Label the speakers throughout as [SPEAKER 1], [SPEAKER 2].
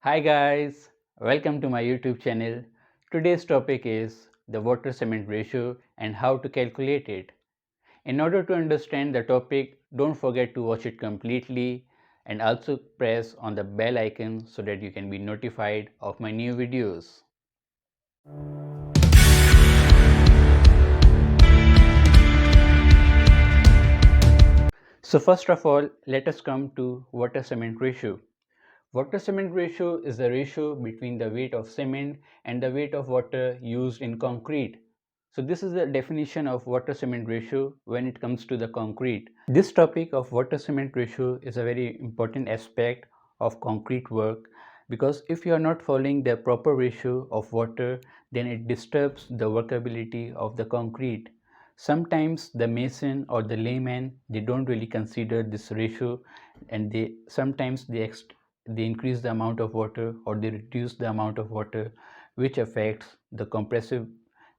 [SPEAKER 1] Hi guys, welcome to my YouTube channel. Today's topic is the water cement ratio and how to calculate it. In order to understand the topic, don't forget to watch it completely and also press on the bell icon so that you can be notified of my new videos. So first of all, let us come to water cement ratio. Water cement ratio is the ratio between the weight of cement and the weight of water used in concrete. So this is the definition of water cement ratio when it comes to the concrete. This topic of water cement ratio is a very important aspect of concrete work because if you are not following the proper ratio of water, then it disturbs the workability of the concrete. Sometimes the mason or the layman, they don't really consider this ratio, and they sometimes they increase the amount of water or they reduce the amount of water, which affects the compressive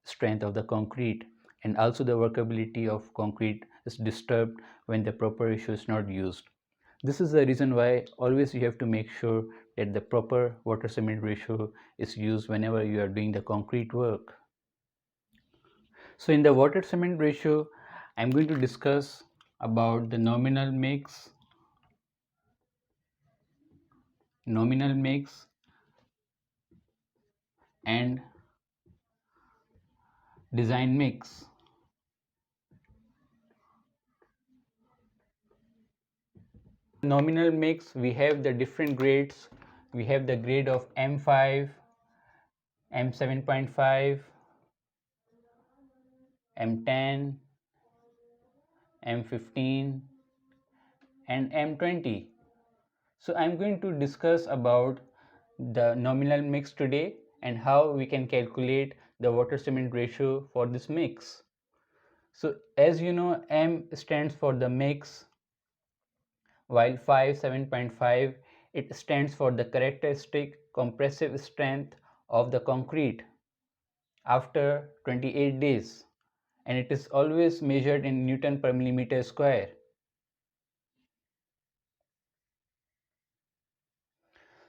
[SPEAKER 1] strength of the concrete, and also the workability of concrete is disturbed when the proper ratio is not used. This is the reason why always you have to make sure that the proper water cement ratio is used whenever you are doing the concrete work. So in the water cement ratio, I'm going to discuss about the nominal mix and design mix. Nominal mix, we have the different grades. We have the grade of M5, M7.5, M10, M15 and M20. So I'm going to discuss about the nominal mix today and how we can calculate the water cement ratio for this mix. So as you know, M stands for the mix, while 7.5 it stands for the characteristic compressive strength of the concrete after 28 days, and it is always measured in Newton per millimeter square.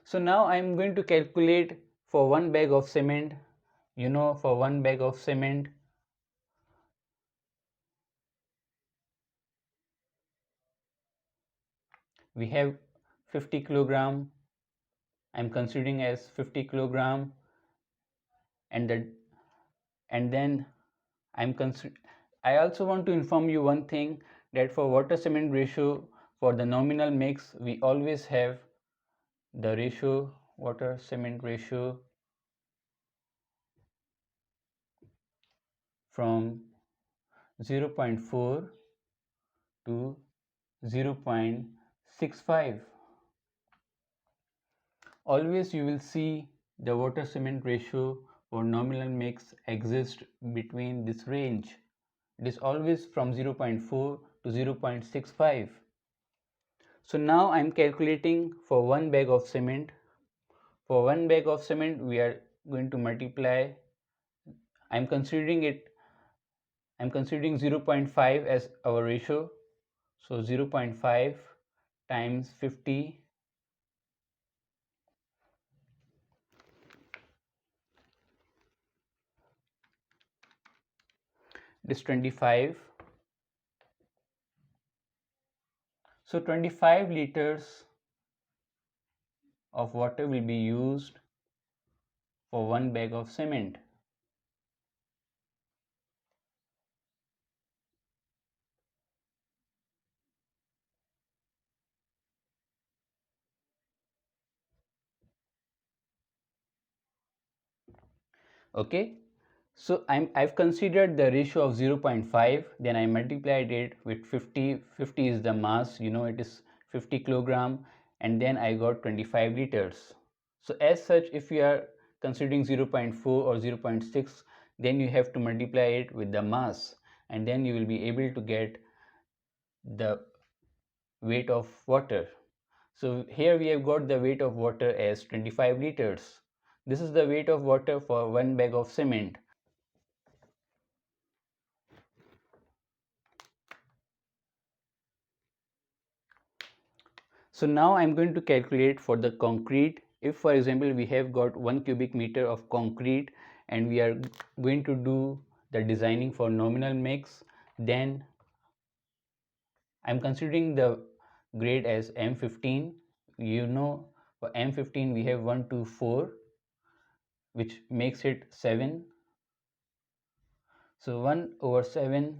[SPEAKER 1] So now I am going to calculate for one bag of cement. For one bag of cement, we have 50 kilogram. I am considering as 50 kilogram, and then I also want to inform you one thing, that for water cement ratio for the nominal mix, we always have the ratio water cement ratio from 0.4 to 0.65. Always you will see the water cement ratio for nominal mix exists between this range. It is always from 0.4 to 0.65. So now I am calculating for one bag of cement. For one bag of cement, we are going to multiply. I am considering 0.5 as our ratio. So 0.5 times 50 is 25. So 25 liters of water will be used for one bag of cement. Okay, so I've considered the ratio of 0.5, then I multiplied it with 50. 50 is the mass, it is 50 kilogram, and then I got 25 liters. So as such, if you are considering 0.4 or 0.6, then you have to multiply it with the mass, and then you will be able to get the weight of water. So here we have got the weight of water as 25 liters. This is the weight of water for one bag of cement. So now I'm going to calculate for the concrete if for example we have got 1 cubic meter of concrete and we are going to do the designing for nominal mix, then I'm considering the grade as M15. You know, for M15 we have 1 to 4, which makes it 7. So 1 over 7,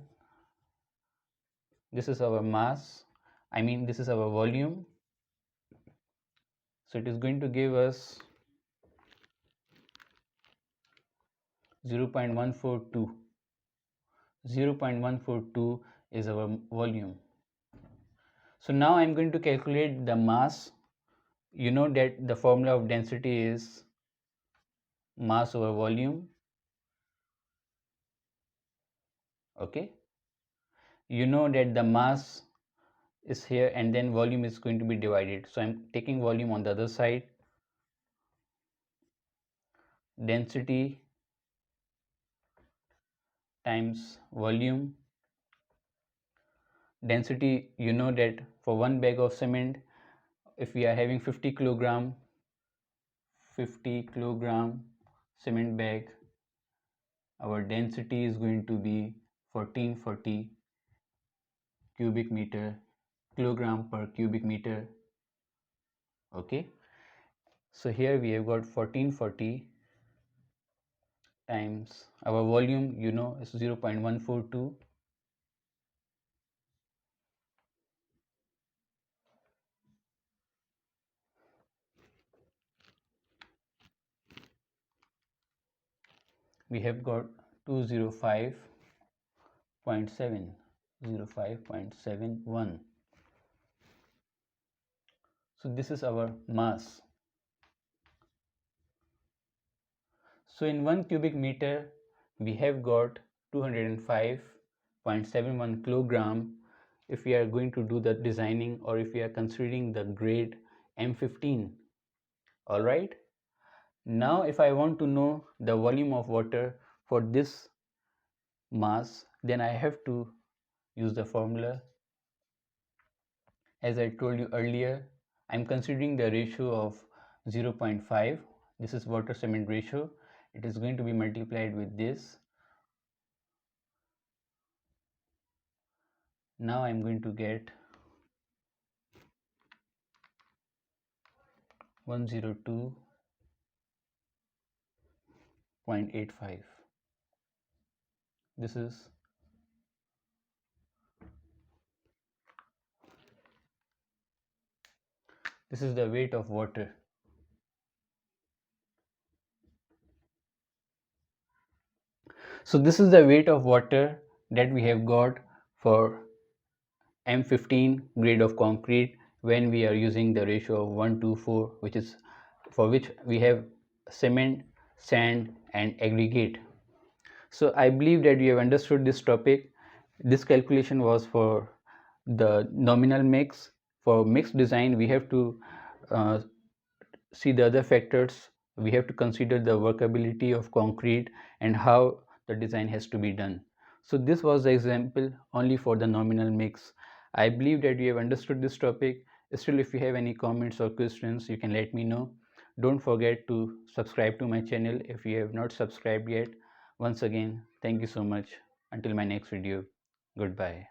[SPEAKER 1] this is our mass, this is our volume. So it is going to give us 0.142. 0.142 is our volume. So now I'm going to calculate the mass. You know that the formula of density is mass over volume. Okay. You know that the mass is here and then volume is going to be divided. So I'm taking volume on the other side. Density times volume. Density, you know that for 1 bag of cement, if we are having 50 kilogram cement bag, our density is going to be 1440 cubic meter, kilogram per cubic meter. Okay, so here we have got 1440 times our volume, you know, is 0.142. We have got 205.71. So this is our mass. So in 1 cubic meter we have got 205.71 kilogram if we are going to do the designing or if we are considering the grade M15. Alright. Now if I want to know the volume of water for this mass, then I have to use the formula. As I told you earlier, I'm considering the ratio of 0.5. This is water cement ratio. It is going to be multiplied with this. Now I'm going to get 102.85. This is the weight of water. So this is the weight of water that we have got for M15 grade of concrete when we are using the ratio of 1 to 4, which is for which we have cement, sand and aggregate. So I believe that you have understood this topic. This calculation was for the nominal mix. For mixed design, we have to uh, see the other factors. We have to consider the workability of concrete and how the design has to be done. So this was the example only for the nominal mix. I believe that you have understood this topic. Still, if you have any comments or questions, you can let me know. Don't forget to subscribe to my channel if you have not subscribed yet. Once again, thank you so much. Until my next video, goodbye.